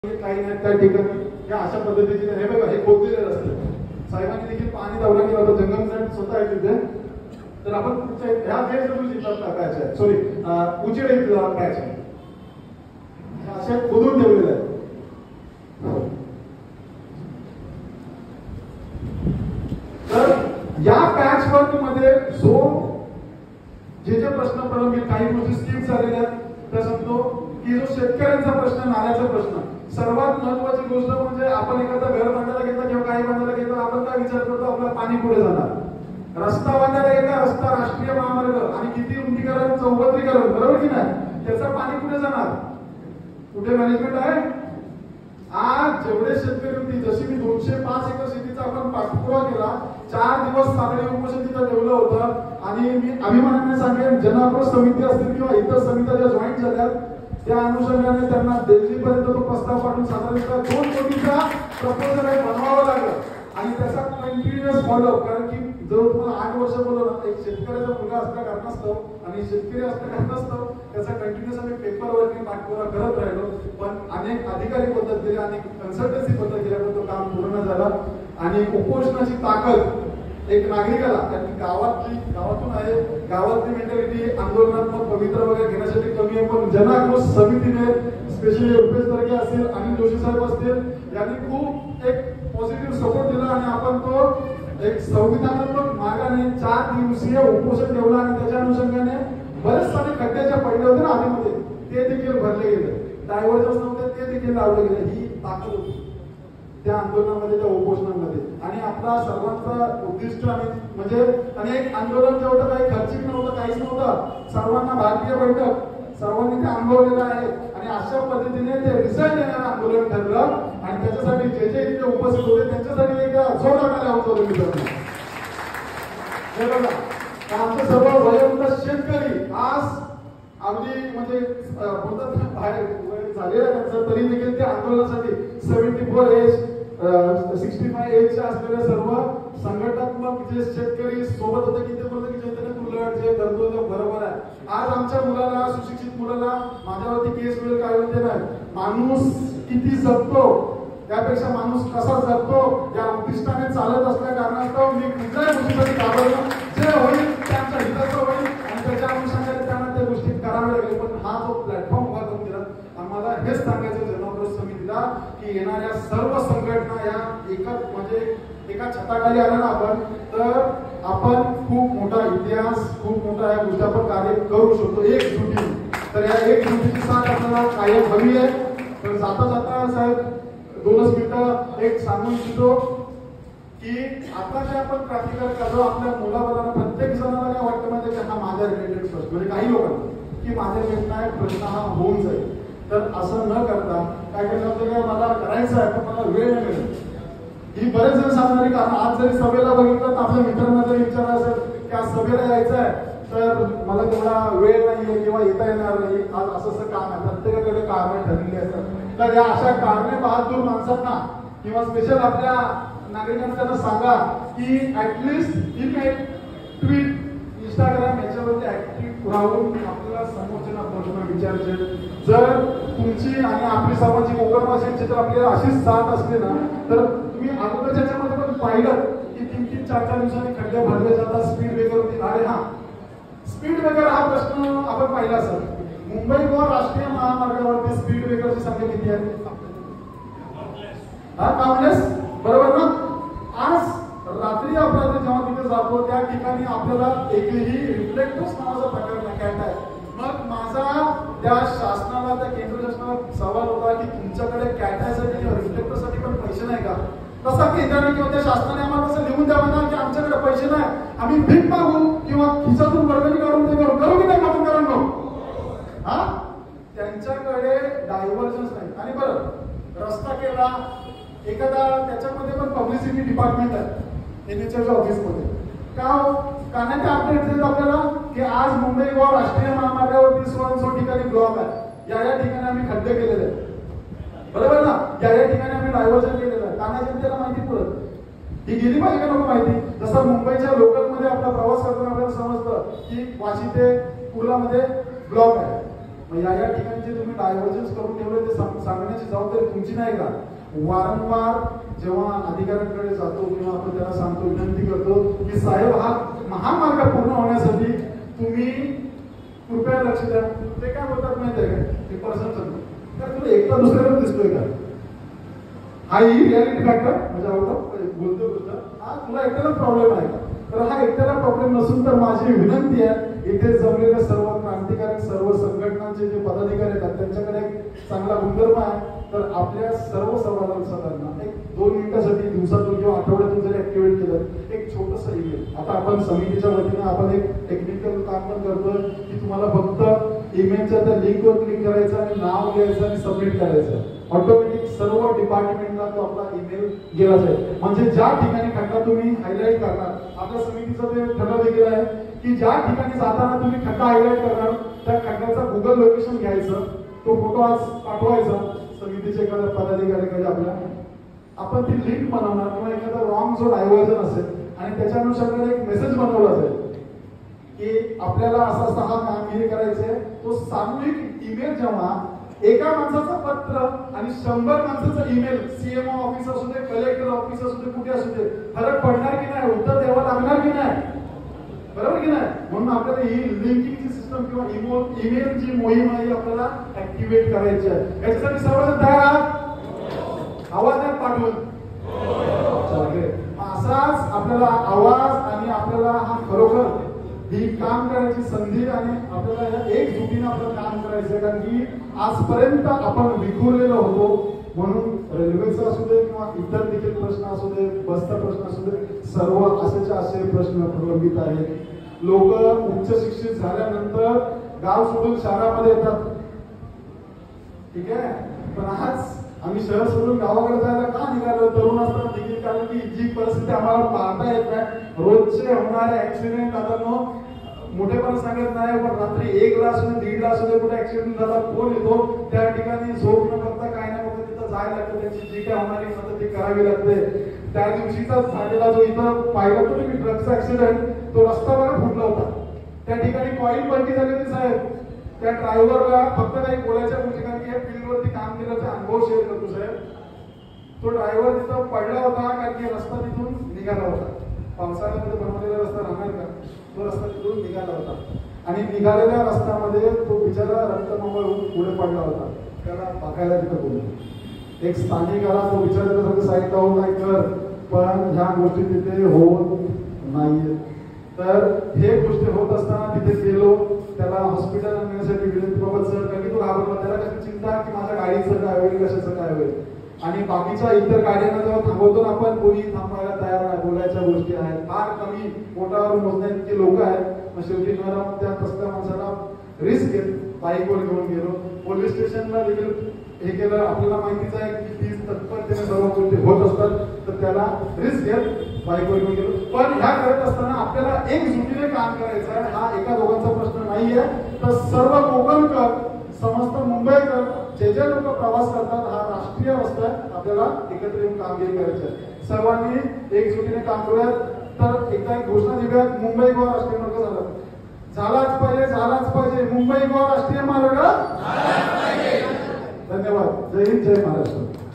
काही नाही त्या ठिकाणी या अशा पद्धतीचे हे बघा हे खोदलेले रस्ते साहेबांनी देखील पाणी दावलं केलं होतं जंगम साहेब स्वतः आहे तिथे. तर आपण पुढच्या ह्या JSW जिल्ह्यातला पॅच आहे सॉरी उजेड इथला पॅच आहे अशा खोदून ठेवलेले आहेत. तर या पॅच वर्क मध्ये जो जे प्रश्न प्रलंबित काही गोष्टी स्किप झालेल्या आहेत त्या सांगतो की जो शेतकऱ्यांचा प्रश्न नाल्याचा प्रश्न सर्वात महत्वाची गोष्ट म्हणजे आपण एखादा घर बांधायला घेतला किंवा काही बांधायला घेतला आपण काय विचार करतो आपलं पाणी पुढे जाणार रस्ता बांधायला घेतला रस्ता राष्ट्रीय महामार्ग आणि किती रुंदीकरण चौपदरीकरण बरोबर की नाही त्याचं पाणी पुढे जाणार कुठे मॅनेजमेंट आहे. आज जेवढे शेतकरी होती जशी मी 205 एकर शेतीचा आपण पाठपुरावा केला 4 दिवस सागरी उपोषण तिथं ठेवलं होतं आणि मी अभिमानाने सांगेन जनआक्रोश समिती असतील किंवा इतर समित्या ज्या जॉईन झाल्या त्या अनुषंगाने त्यांना दिल्लीपर्यंत तो प्रस्ताव पाठवून साधारणतः 2 कोटीचा प्रपोजल बनवावं लागलं आणि त्याचा कंटिन्युअस फॉलोअप कारण की जर तुम्हाला 8 वर्ष बोललो ना एक शेतकऱ्याचा मुलगा असल्या कारणास्तव आणि शेतकरी असल्या कारणास्तव त्याचा कंटिन्युअस आम्ही पेपरवरती पाठपुरावा करत राहिलो पण अनेक अधिकारी पद्धत केली आणि कन्सल्टन्सी पद्धत केल्यामुळे तो काम पूर्ण झालं आणि उपोषणाची ताकद एक नागरिकाला त्यांनी गावातून आहे गावातली मेंटॅलिटी आंदोलनात्मक पवित्र वगैरे घेण्यासाठी कमी आहे पण जनआक्रोश समितीने स्पेशली रुपेश दर्गे असतील अनिल जोशी साहेब असतील यांनी खूप एक पॉझिटिव्ह सपोर्ट दिला आणि आपण तो एक संविधानात्मक मार्गाने 4 दिवसीय उपोषण ठेवला आणि त्याच्या अनुषंगाने बरेच सारे खड्ड्याच्या पडले होते ना आधीमध्ये ते देखील भरले गेले डायव्हर्जन्स नव्हते ते देखील लावले गेले ही ताकद होती त्या आंदोलनामध्ये त्या उपोषणामध्ये आणि आपला सर्वांचा उद्दिष्ट आणि म्हणजे आणि एक आंदोलन जे होतं काही खर्चिक नव्हतं काहीच नव्हतं सर्वांना भारतीय बैठक सर्वांनी ते अनुभवलेलं आहे आणि अशा पद्धतीने ते रिझल्ट देणारं आंदोलन ठरलं आणि त्याच्यासाठी जे जे इथे उपस्थित होते त्यांच्यासाठी एक जोरदार टाळ्या होतो मित्रांनो. हे बघा आमचे सर्व वयोवृद्ध शेतकरी आज अगदी म्हणजे बोलतात बाहेर झालेला त्यांचं तरी देखील त्या आंदोलनासाठी 74 एज 65 एजच्या असलेल्या सर्व संघटनात्मक जे शेतकरी सोबत होते की ते बोलतो की चैतन्य तुलट जे करतो ते बरोबर आहे. आज आमच्या मुलाला सुशिक्षित मुलाला माझ्यावरती केस मिळेल काय होते नाही माणूस किती जगतो त्यापेक्षा माणूस कसा जगतो या उद्दिष्टाने चालत असल्या कारणास्तव मी कुठल्याही गोष्टीसाठी घाबरलो जे होईल त्यांच्या हिताचं होईल आणि त्याच्या अनुषंगाने त्यांना त्या गोष्टी कराव्या लागेल पण हा जो प्लॅटफॉर्म उभा करून दिला आम्हाला हेच सांगायचं जनआक्रोश समितीला की येणाऱ्या सर्व संघटना या एका छताखाली आल्या ना आपण तर आपण खूप मोठा इतिहास खूप मोठा या गोष्टी आपण कार्य करू शकतो एकजुटी. तर या एकजुटीची साथ आपल्याला कायम हवी आहे. तर जाता जाता साहेब 2 मिनिटं एक सांगू इच्छितो की आता जे आपण क्रांतिकारक करतो आपल्या मुलाबाळांना प्रत्येक जणाला काय वाटतं माहिती की हा माझ्या रिलेटेड प्रश्न म्हणजे काही लोकांना की माझ्या रिलेटेड प्रश्न हा होऊन जाईल. तर असं न करता काय करायचं होतं की मला करायचं आहे पण मला वेळ नाही मिळत ही बरेच जण सांगणारी कारण आज जरी सभेला बघितलं तर आपल्या मित्रांना जरी विचारलं असेल की आज सभेला यायचं आहे तर मला तेवढा वेळ नाहीये किंवा येता येणार नाही आज असं काम आहे प्रत्येकाकडे कारणं ठरलेली असतात. तर या अशा कारणे बहादूर माणसांना किंवा स्पेशल आपल्या नागरिकांना त्यांना सांगा की ऍटलिस्ट एक ट्विट इंस्टाग्राम याच्यावरती ऍक्टिव्ह राहून आपल्याला समोरच्या प्रश्न विचारायचे. जर तुमची आणि आपली सर्वांची कोकण भाषेची जर आपल्याला अशीच साथ असली ना तर तुम्ही अगोदरच्या याच्यामध्ये पण पाहिलं की 3-3, 4-4 दिवसांनी खड्डे भरले जातात स्पीड ब्रेकर होती. अरे हा स्पीड ब्रेकर हा प्रश्न आपण पाहिला सर मुंबई गोवा राष्ट्रीय महामार्गावरती स्पीड ब्रेकरची संख्या किती आहे हा काउंटलेस बरोबर ना. आज रात्री अपराधी जेव्हा तिथे जातो त्या ठिकाणी आपल्याला एकही रिफ्लेक्टर्स नावाचा प्रकार नाही कॅट आहे. मग माझा त्या शासनाला त्या केंद्र शासनाला सवाल होता की तुमच्याकडे कॅटासाठी किंवा रिफ्लेक्टरसाठी पण पैसे नाही का. तसा केंद्राने किंवा त्या शासनाने आम्हाला असं लिहून द्यावं ना की आमच्याकडे पैसे नाही आम्ही भीक मागू किंवा खिशातून वर्गणी काढून ते करू की नाही आपण करून हा त्यांच्याकडे डायव्हर्जन्स नाही. आणि बरं रस्ता केला एखादा त्याच्यामध्ये पण पब्लिसिटी डिपार्टमेंट आहे NHAच्या ऑफिसमध्ये कानाच्या अपडेट देत आपल्याला की आज मुंबई गोवा राष्ट्रीय महामार्गावरती सो ठिकाणी ब्लॉक आहे या ठिकाणी आम्ही खड्डे केलेले आहेत बरोबर ना या ठिकाणी आम्ही डायव्हर्जन केलेलं आहे. काना जनतेला माहिती पडत ही गेली पाहिजे का नको माहिती. जसं मुंबईच्या लोकलमध्ये आपला प्रवास करताना आपल्याला समजतं की वाशी ते कुर्लामध्ये ब्लॉक आहे मग या ठिकाणी जे तुम्ही डायव्हर्जन्स करून ठेवले ते सांगण्याची जबाबदारी तुमची नाही का? वारंवार जेव्हा अधिकाऱ्यांकडे जातो किंवा आपण त्याला सांगतो, विनंती करतो की साहेब हा महामार्ग पूर्ण होण्यासाठी तुम्ही कृपया लक्ष द्या, ते काय बोलतात माहिती आहे का? ते पर्सन सांगतो तर तुला एकटा दुसऱ्याला दिसतोय का? हा ही रियालिटी फॅक्टर म्हणजे बोलतो हा तुला एकट्याला प्रॉब्लेम आहे का? तर हा एकट्याला प्रॉब्लेम नसून तर माझी विनंती आहे, इथे जमलेले सर्व क्रांतिकारक सर्व संघटनांचे जे पदाधिकारी आहेत त्यांच्याकडे एक चांगला गुणधर्म आहे. तर आपल्या सर्व सभासदांना एक 2 मिनिटासाठी दिवसातून किंवा आठवड्यातून जर ऍक्टिव्हेट केलं एक छोटंसं ईमेल. आता आपण समितीच्या वतीनं आपण एक टेक्निकल काम पण करतोय की तुम्हाला फक्त ईमेलच्या त्या लिंकवर क्लिक करायचं आणि नाव लिहायचं आणि सबमिट करायचं. ऑटोमॅटिक सर्व डिपार्टमेंटला तो आपला ईमेल गेला जाईल. म्हणजे ज्या ठिकाणी खड्डा तुम्ही हायलाईट करणार, आपल्या समितीचं ते ठरवलं गेलं आहे की ज्या ठिकाणी जाताना तुम्ही खड्डा हायलाईट करणार त्या खड्ड्याचा गुगल लोकेशन घ्यायचं, तो फोटो आज पाठवायचा समितीच्या एखाद्या पदाधिकाऱ्याकडे आपल्या. आपण ती लिंक बनवणार किंवा एखादा रॉंग जो डायव्हर्जन असेल आणि त्याच्या अनुषंगाने एक मेसेज बनवला जाईल की आपल्याला असा असा हा कामगिरी करायचंय. तो सामूहिक ईमेल जेव्हा एका माणसाचं पत्र आणि 100 माणसाचं ईमेल, सीएमओ ऑफिस असू दे, कलेक्टर ऑफिस असू दे, कुठे असू दे, फरक पडणार की नाही? उत्तर द्यावं लागणार की नाही? बरोबर की नाही? म्हणून आपल्याला ही लिंकिंगची सिस्टम किंवा ईमेल जी मोहीम आहे आपल्याला ऍक्टिव्हेट करायची आहे. याच्यासाठी सर्वजण तयार आहात? आवाज नाही पाठवून असाच आपल्याला आवाज आणि आपल्याला हा खरोखर ही काम करायची संधी आणि आपल्याला एकजुटीने आपलं काम करायचं. कारण की आजपर्यंत आपण विखुरलेलो होतो. म्हणून रेल्वेचा असू दे किंवा इतर देखील प्रश्न असू दे, बसचा प्रश्न असू दे, सर्व असेच्या असे प्रश्न प्रलंबित आहेत. लोक उच्च शिक्षित झाल्यानंतर गाव सोडून शहरामध्ये येतात, ठीक आहे. पण आज आम्ही शहर सोडून गावाकडे जायला का निघालो? तरुण असताना देखील, कारण की जी परिस्थिती आम्हाला पाहता येत नाही. रोजचे होणारे ऍक्सिडेंट आता मोठेपणा सांगत नाही, पण रात्री 1ला असू दे, 1:30ला असू दे, कुठे ऍक्सिडेंट झाला, फोन येतो, त्या ठिकाणी झोप न करता काय नाही करता तिथं जायला लागतं. त्यांची जी काय होणारी मदत ती करावी लागते. त्या दिवशीचा झालेला जो इथं पाहिला तो मी ट्रकचा ऍक्सिडेंट, तो रस्ता बघा फुटला होता. त्या ठिकाणी कॉईल पलटी झाली होती साहेब. त्या ड्रायव्हरला फक्त काही बोलायच्या गोष्टी, कारण की या फील्डवरती काम केल्याचा अनुभव शेअर करतो साहेब. तो ड्रायव्हर तिथं पडला होता कारण की रस्ता तिथून निघाला होता. पावसाळ्यामध्ये बनवलेला रस्ता राहणार का? तो रस्ता तिथून निघाला होता आणि निघालेल्या रस्त्यामध्ये तो बिचारा रक्तमंगळ होऊन पुढे पडला होता. त्याला बघायला तिथं बोललो एक स्थानिक आला, तो बिचारा साईडला होऊन काय कर, पण ह्या गोष्टी तिथे होत नाहीये. तर हे गोष्टी होत असताना तिथे गेलो, त्याला हॉस्पिटल आणण्यासाठी विनंती, बाबा सर, कारण की तो घाबरला. त्याला कशी चिंता की माझ्या गाडीचं काय होईल, कशाचं काय होईल. आणि बाकीच्या इतर गाड्यांना जेव्हा थांबवतो ना आपण, कोणी थांबायला तयार नाही. बोलायच्या गोष्टी आहेत फार कमी, पोटावर मोजण्या इतके लोक आहेत. मग शेवटी त्या तसल्या माणसाला रिस्क घेत बाईकवर घेऊन गेलो. पोलीस स्टेशनला देखील हे केलं. आपल्याला माहितीच आहे की फीज तत्परतेने सर्व गोष्टी होत असतात, तर त्याला रिस्क घेत बाईकवर घेऊन गेलो. पण ह्या करत असताना आपल्याला एकजुटीने काम करायचं आहे. हा एका दोघांचा प्रश्न नाहीये. तर सर्व कोकणकर, समस्त मुंबईकर, जे जे लोक प्रवास करतात, हा राष्ट्रीय रस्ता आहे. आपल्याला एकत्र येऊन कामगिरी करायची आहे. सर्वांनी एकजुटीने काम करूयात. तर एकदा एक घोषणा देऊयात, मुंबई गोवा राष्ट्रीय मार्ग झालाच पाहिजे, झालाच पाहिजे. मुंबई गोवा राष्ट्रीय मार्ग. धन्यवाद. जय हिंद, जय महाराष्ट्र.